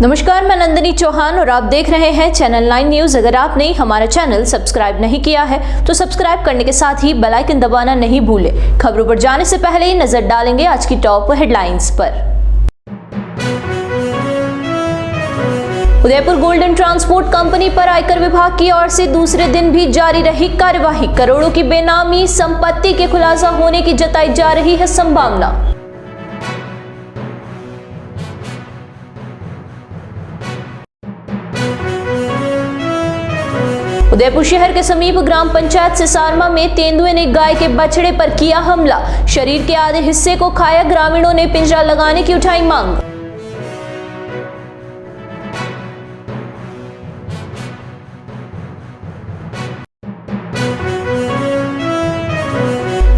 नमस्कार, मैं नंदिनी चौहान और आप देख रहे हैं चैनल 9 न्यूज। अगर आपने हमारा चैनल सब्सक्राइब नहीं किया है तो सब्सक्राइब करने के साथ ही बेल आइकन दबाना नहीं भूलें। खबरों पर जाने से पहले नजर डालेंगे आज की टॉप हेडलाइंस पर। उदयपुर गोल्डन ट्रांसपोर्ट कंपनी पर आयकर विभाग की ओर से दूसरे दिन भी जारी रही कार्यवाही। करोड़ों की बेनामी संपत्ति के खुलासा होने की जताई जा रही है संभावना। उदयपुर शहर के समीप ग्राम पंचायत सिसारमा में तेंदुए ने गाय के बछड़े पर किया हमला। शरीर के आधे हिस्से को खाया। ग्रामीणों ने पिंजरा लगाने की उठाई मांग।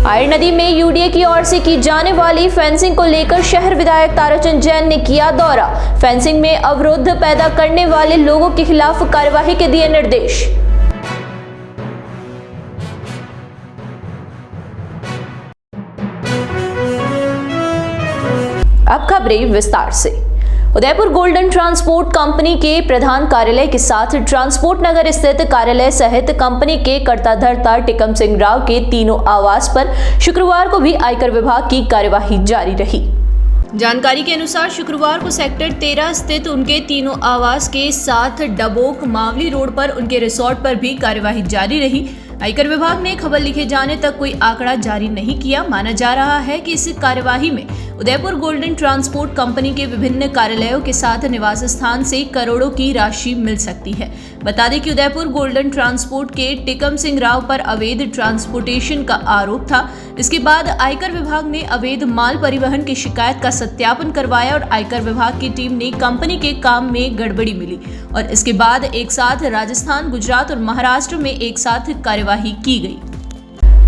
आयर नदी में यूडीए की ओर से की जाने वाली फेंसिंग को लेकर शहर विधायक ताराचंद जैन ने किया दौरा। फेंसिंग में अवरोध पैदा करने वाले लोगों के खिलाफ कार्यवाही के दिए निर्देश। अब खबरें विस्तार से। उदयपुर गोल्डन ट्रांसपोर्ट कंपनी के प्रधान कार्यालय के साथ ट्रांसपोर्ट नगर स्थित कार्यालय सहित कंपनी के कर्ता धर्ता टिकम सिंह राव के तीनों आवास पर शुक्रवार को भी आयकर विभाग की कार्यवाही जारी रही। जानकारी के अनुसार शुक्रवार को सेक्टर 13 स्थित उनके तीनों आवास के साथ डबोक मावली रोड पर उनके रिसोर्ट पर भी कार्यवाही जारी रही। आयकर विभाग ने खबर लिखे जाने तक कोई आंकड़ा जारी नहीं किया। माना जा रहा है कि इस कार्यवाही में उदयपुर गोल्डन ट्रांसपोर्ट कंपनी के विभिन्न कार्यालयों के साथ निवास स्थान से करोड़ों की राशि मिल सकती है। बता दें कि उदयपुर गोल्डन ट्रांसपोर्ट के टिकम सिंह राव पर अवैध ट्रांसपोर्टेशन का आरोप था। इसके बाद आयकर विभाग ने अवैध माल परिवहन की शिकायत का सत्यापन करवाया और आयकर विभाग की टीम ने कंपनी के काम में गड़बड़ी मिली और इसके बाद एक साथ राजस्थान, गुजरात और महाराष्ट्र में एक साथ कार्यवाही की गई।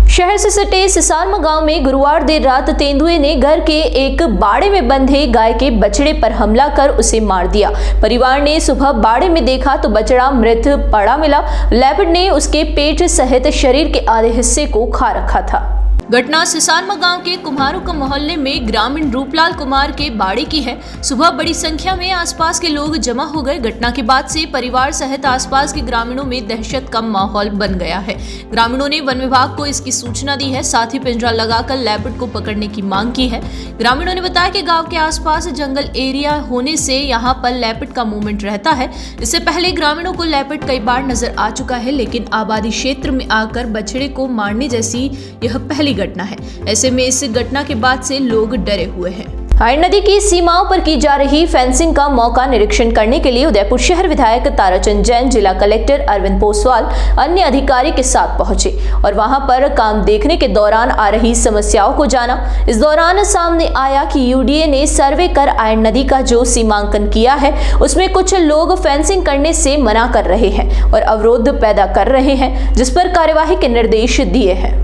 शहर से सटे सिसारमा गांव में गुरुवार देर रात तेंदुए ने घर के एक बाड़े में बंधे गाय के बछड़े पर हमला कर उसे मार दिया। परिवार ने सुबह बाड़े में देखा तो बछड़ा मृत पड़ा मिला। लेपर्ड ने उसके पेट सहित शरीर के आधे हिस्से को खा रखा था। घटना सिसारमा गांव के कुम्हारों का मोहल्ले में ग्रामीण रूपलाल कुमार के बाड़े की है। सुबह बड़ी संख्या में आसपास के लोग जमा हो गए। घटना के बाद से परिवार सहित आसपास के ग्रामीणों में दहशत का माहौल बन गया है। ग्रामीणों ने वन विभाग को इसकी सूचना दी है, साथ ही पिंजरा लगाकर लेपर्ड को पकड़ने की मांग की है। ग्रामीणों ने बताया कि गाँव के आसपास जंगल एरिया होने से यहाँ पर लेपर्ड का मूवमेंट रहता है। इससे पहले ग्रामीणों को लेपर्ड कई बार नजर आ चुका है, लेकिन आबादी क्षेत्र में आकर बछड़े को मारने जैसी यह पहली घटना है। ऐसे में इस घटना के बाद से लोग डरे हुए हैं। आयर नदी की सीमाओं पर की जा रही फेंसिंग का मौका निरीक्षण करने के लिए उदयपुर शहर विधायक ताराचंद जैन, जिला कलेक्टर अरविंद पोसवाल अन्य अधिकारी के साथ पहुंचे और वहां पर काम देखने के दौरान आ रही समस्याओं को जाना। इस दौरान सामने आया कि यूडीए ने सर्वे कर आयर नदी का जो सीमांकन किया है उसमें कुछ लोग फेंसिंग करने से मना कर रहे हैं और अवरोध पैदा कर रहे हैं, जिस पर कार्यवाही के निर्देश दिए हैं।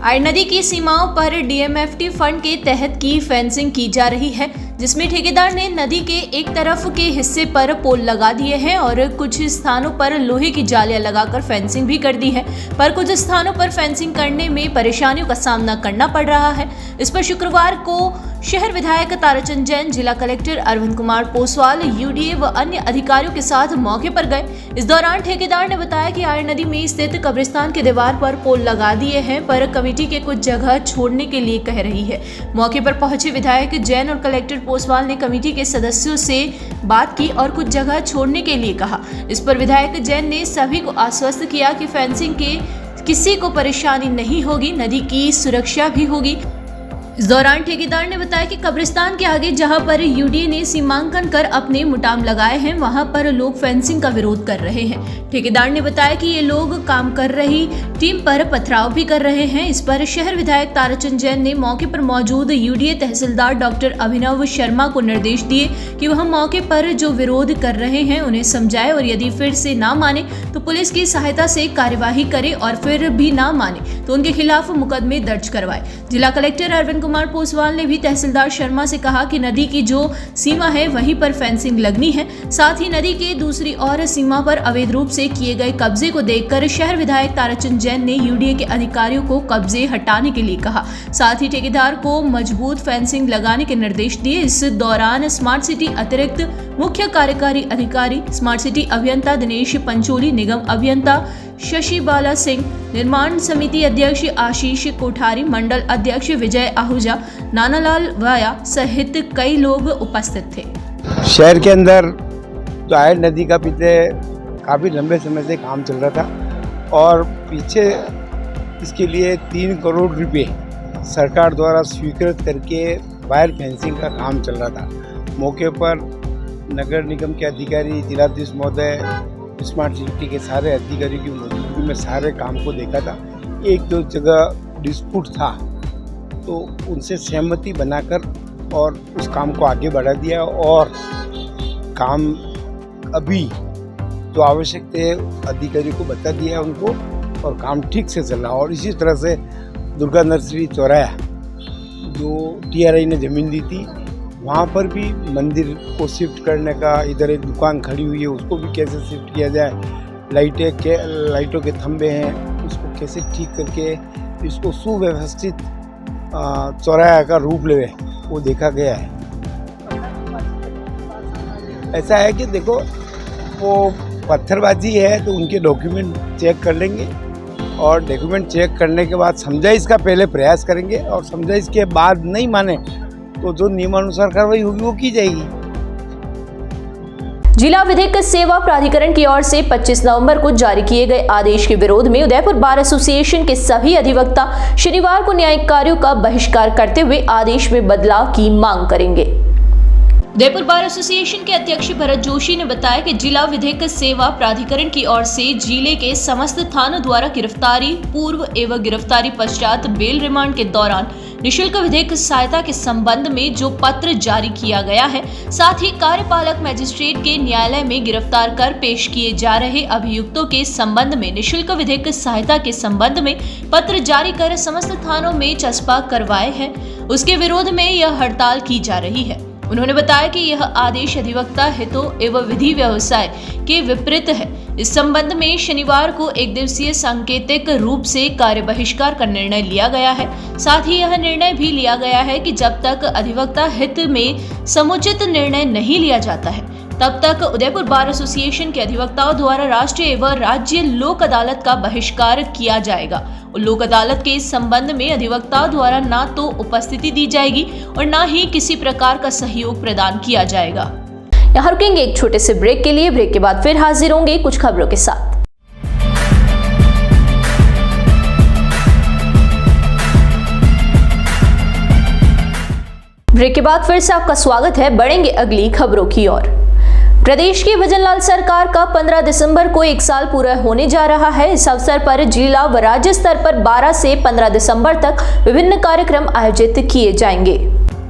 आयर नदी की सीमाओं पर डीएमएफटी फंड के तहत की फेंसिंग की जा रही है, जिसमें ठेकेदार ने नदी के एक तरफ के हिस्से पर पोल लगा दिए हैं और कुछ स्थानों पर लोहे की जालियां लगाकर फेंसिंग भी कर दी है, पर कुछ स्थानों पर फेंसिंग करने में परेशानियों का सामना करना पड़ रहा है। इस पर शुक्रवार को शहर विधायक ताराचंद जैन, जिला कलेक्टर अरविंद कुमार पोसवाल, यूडीए व अन्य अधिकारियों के साथ मौके पर गए। इस दौरान ठेकेदार ने बताया कि आयर नदी में स्थित कब्रिस्तान के दीवार पर पोल लगा दिए हैं, पर कमेटी के कुछ जगह छोड़ने के लिए कह रही है। मौके पर पहुंचे विधायक जैन और कलेक्टर पोसवाल ने कमेटी के सदस्यों से बात की और कुछ जगह छोड़ने के लिए कहा। इस पर विधायक जैन ने सभी को आश्वस्त किया कि फेंसिंग के किसी को परेशानी नहीं होगी, नदी की सुरक्षा भी होगी। इस दौरान ठेकेदार ने बताया कि कब्रिस्तान के आगे जहां पर यूडीए ने सीमांकन कर अपने मुटाम लगाए हैं, वहां पर लोग फेंसिंग का विरोध कर रहे हैं। ठेकेदार ने बताया कि ये लोग काम कर रही टीम पर पथराव भी कर रहे हैं। इस पर शहर विधायक ताराचंद जैन ने मौके पर मौजूद यूडीए तहसीलदार डॉक्टर अभिनव शर्मा को निर्देश दिए कि वह मौके पर जो विरोध कर रहे हैं उन्हें समझाए और यदि फिर से ना माने तो पुलिस की सहायता से कार्यवाही करे और फिर भी ना माने तो उनके खिलाफ मुकदमे दर्ज करवाए। जिला कलेक्टर अरविंद कुमार पोसवाल ने भी तहसीलदार शर्मा से कहा कि नदी की जो सीमा है वहीं पर फेंसिंग लगनी है। साथ ही नदी के दूसरी ओर सीमा पर अवैध रूप से किए गए कब्जे को देखकर शहर विधायक ताराचंद जैन ने यूडीए के अधिकारियों को कब्जे हटाने के लिए कहा। साथ ही ठेकेदार को मजबूत फेंसिंग लगाने के निर्देश दिए। इस दौरान स्मार्ट सिटी अतिरिक्त मुख्य कार्यकारी अधिकारी, स्मार्ट सिटी अभियंता दिनेश पंचोली, निगम अभियंता शशि बाला सिंह, निर्माण समिति अध्यक्ष आशीष कोठारी, मंडल अध्यक्ष विजय आहूजा, नानालाल वाया सहित कई लोग उपस्थित थे। शहर के अंदर जाहिर नदी का पीछे काफ़ी लंबे समय से काम चल रहा था और पीछे इसके लिए 3 करोड़ रुपए सरकार द्वारा स्वीकृत करके वायर फेंसिंग का काम चल रहा था। मौके पर नगर निगम के अधिकारी, जिलाधीश महोदय, स्मार्ट सिटी के सारे अधिकारियों की मौजूदगी में सारे काम को देखा था। 1-2 जगह डिस्प्यूट था तो उनसे सहमति बनाकर और उस काम को आगे बढ़ा दिया और काम अभी जो आवश्यक थे अधिकारियों को बता दिया उनको और काम ठीक से चल रहा। और इसी तरह से दुर्गा नर्सरी चौराहा जो टीआरआई ने ज़मीन दी थी वहाँ पर भी मंदिर को शिफ्ट करने का, इधर एक दुकान खड़ी हुई है उसको भी कैसे शिफ्ट किया जाए, लाइटों के खंभे हैं उसको कैसे ठीक करके इसको सुव्यवस्थित चौराहा का रूप ले वो देखा गया है। ऐसा है कि देखो वो पत्थरबाजी है तो उनके डॉक्यूमेंट चेक कर लेंगे और डॉक्यूमेंट चेक करने के बाद समझाइश का पहले प्रयास करेंगे और समझाइश के बाद नहीं माने तो जो नियमानुसार कार्रवाई होगी वो की जाएगी। जिला विधिक सेवा प्राधिकरण की ओर से 25 नवंबर को जारी किए गए आदेश के विरोध में उदयपुर बार एसोसिएशन के सभी अधिवक्ता शनिवार को न्यायिक कार्यों का बहिष्कार करते हुए आदेश में बदलाव की मांग करेंगे। उदयपुर बार एसोसिएशन के अध्यक्ष भरत जोशी ने बताया कि जिला विधिक सेवा प्राधिकरण की ओर से जिले के समस्त थानों द्वारा गिरफ्तारी पूर्व एवं गिरफ्तारी पश्चात बेल रिमांड के दौरान निःशुल्क विधिक सहायता के संबंध में जो पत्र जारी किया गया है, साथ ही कार्यपालक मजिस्ट्रेट के न्यायालय में गिरफ्तार कर पेश किए जा रहे अभियुक्तों के संबंध में निःशुल्क विधिक सहायता के संबंध में पत्र जारी कर समस्त थानों में चस्पा करवाए हैं, उसके विरोध में यह हड़ताल की जा रही है। उन्होंने बताया कि यह आदेश अधिवक्ता हितों एवं विधि व्यवसाय के विपरीत है। इस संबंध में शनिवार को एक दिवसीय सांकेतिक रूप से कार्य बहिष्कार का निर्णय लिया गया है। साथ ही यह निर्णय भी लिया गया है कि जब तक अधिवक्ता हित में समुचित निर्णय नहीं लिया जाता है तब तक उदयपुर बार एसोसिएशन के अधिवक्ताओं द्वारा राष्ट्रीय एवं राज्य लोक अदालत का बहिष्कार किया जाएगा और लोक अदालत के इस संबंध में अधिवक्ताओं द्वारा न तो उपस्थिति दी जाएगी और न ही किसी प्रकार का सहयोग प्रदान किया जाएगा। यहाँ रुकेंगे एक छोटे से ब्रेक के लिए। ब्रेक के बाद फिर हाजिर होंगे कुछ खबरों के साथ। ब्रेक के बाद फिर से आपका स्वागत है। बढ़ेंगे अगली खबरों की ओर। प्रदेश की भजनलाल सरकार का 15 दिसंबर को 1 साल पूरा होने जा रहा है। इस अवसर पर जिला व राज्य स्तर पर 12 से 15 दिसंबर तक विभिन्न कार्यक्रम आयोजित किए जाएंगे।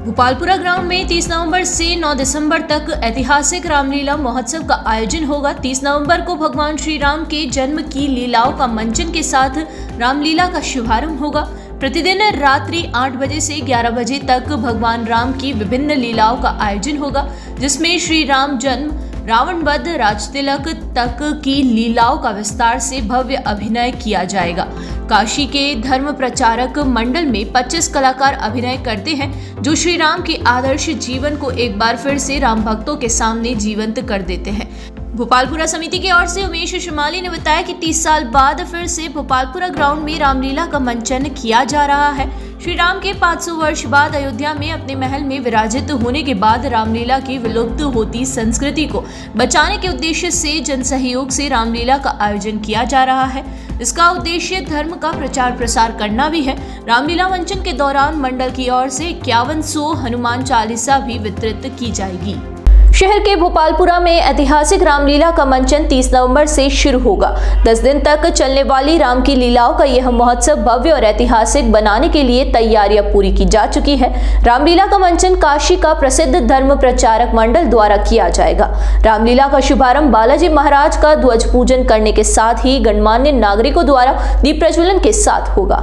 भोपालपुरा ग्राउंड में 30 नवंबर से 9 दिसंबर तक ऐतिहासिक रामलीला महोत्सव का आयोजन होगा। 30 नवंबर को भगवान श्री राम के जन्म की लीलाओं का मंचन के साथ रामलीला का शुभारंभ होगा। प्रतिदिन रात्रि 8 बजे से 11 बजे तक भगवान राम की विभिन्न लीलाओं का आयोजन होगा, जिसमें श्री राम जन्म, रावण वध, राजतिलक तक की लीलाओं का विस्तार से भव्य अभिनय किया जाएगा। काशी के धर्म प्रचारक मंडल में 25 कलाकार अभिनय करते हैं, जो श्री राम के आदर्श जीवन को एक बार फिर से राम भक्तों के सामने जीवंत कर देते हैं। भोपालपुरा समिति की ओर से उमेश शिमाली ने बताया कि 30 साल बाद फिर से भोपालपुरा ग्राउंड में रामलीला का मंचन किया जा रहा है। श्री राम के 500 वर्ष बाद अयोध्या में अपने महल में विराजित होने के बाद रामलीला की विलुप्त होती संस्कृति को बचाने के उद्देश्य से जन सहयोग से रामलीला का आयोजन किया जा रहा है। इसका उद्देश्य धर्म का प्रचार प्रसार करना भी है। रामलीला मंचन के दौरान मंडल की ओर से 5100 हनुमान चालीसा भी वितरित की जाएगी। शहर के भोपालपुरा में ऐतिहासिक रामलीला का मंचन 30 नवंबर से शुरू होगा। 10 दिन तक चलने वाली राम की लीलाओं का यह महोत्सव भव्य और ऐतिहासिक बनाने के लिए तैयारियां पूरी की जा चुकी है। रामलीला का मंचन काशी का प्रसिद्ध धर्म प्रचारक मंडल द्वारा किया जाएगा। रामलीला का शुभारंभ बालाजी महाराज का ध्वज पूजन करने के साथ ही गणमान्य नागरिकों द्वारा दीप प्रज्वलन के साथ होगा।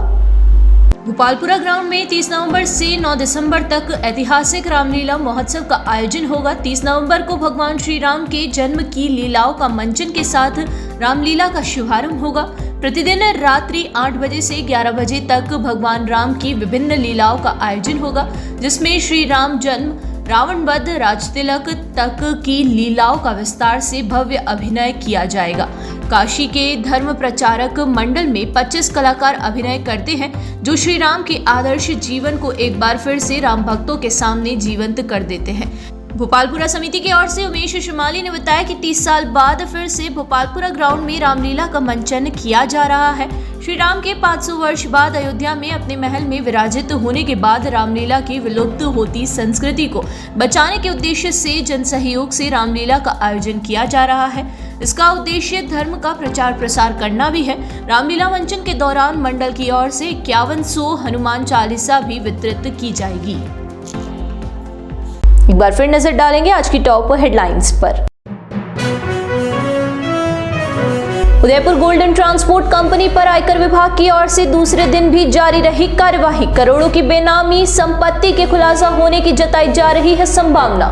भोपालपुरा ग्राउंड में 30 नवंबर से 9 दिसंबर तक ऐतिहासिक रामलीला महोत्सव का आयोजन होगा। 30 नवंबर को भगवान श्री राम के जन्म की लीलाओं का मंचन के साथ रामलीला का शुभारंभ होगा। प्रतिदिन रात्रि 8 बजे से 11 बजे तक भगवान राम की विभिन्न लीलाओं का आयोजन होगा, जिसमें श्री राम जन्म, रावण वध, राजतिलक तक की लीलाओं का विस्तार से भव्य अभिनय किया जाएगा। काशी के धर्म प्रचारक मंडल में 25 कलाकार अभिनय करते हैं, जो श्री राम के आदर्श जीवन को एक बार फिर से राम भक्तों के सामने जीवंत कर देते हैं। भोपालपुरा समिति की ओर से उमेश शिमाली ने बताया कि 30 साल बाद फिर से भोपालपुरा ग्राउंड में रामलीला का मंचन किया जा रहा है। श्री राम के 500 वर्ष बाद अयोध्या में अपने महल में विराजित होने के बाद रामलीला की विलुप्त होती संस्कृति को बचाने के उद्देश्य से जन सहयोग से रामलीला का आयोजन किया जा रहा है। इसका उद्देश्य धर्म का प्रचार प्रसार करना भी है। रामलीला मंचन के दौरान मंडल की ओर से 5100 हनुमान चालीसा भी वितरित की जाएगी। एक बार फिर नजर डालेंगे आज की टॉप हेडलाइंस पर। उदयपुर गोल्डन ट्रांसपोर्ट कंपनी पर आयकर विभाग की ओर से दूसरे दिन भी जारी रही कार्यवाही। करोड़ों की बेनामी संपत्ति के खुलासा होने की जताई जा रही है संभावना।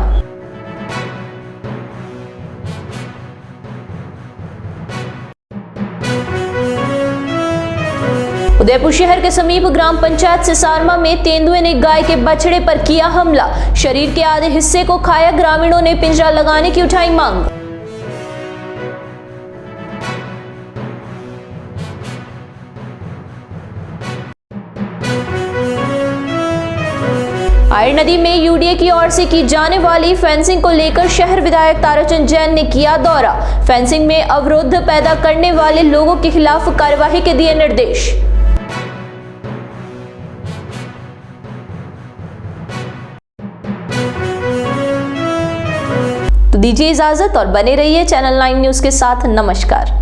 उदयपुर शहर के समीप ग्राम पंचायत सिसारमा में तेंदुए ने गाय के बछड़े पर किया हमला। शरीर के आधे हिस्से को खाया। ग्रामीणों ने पिंजरा लगाने की उठाई मांग। आयर नदी में यूडीए की ओर से की जाने वाली फेंसिंग को लेकर शहर विधायक ताराचंद जैन ने किया दौरा। फेंसिंग में अवरोध पैदा करने वाले लोगों के खिलाफ कार्यवाही के दिए निर्देश। तो दीजिए इजाजत और बने रहिए चैनल 9 न्यूज के साथ। नमस्कार।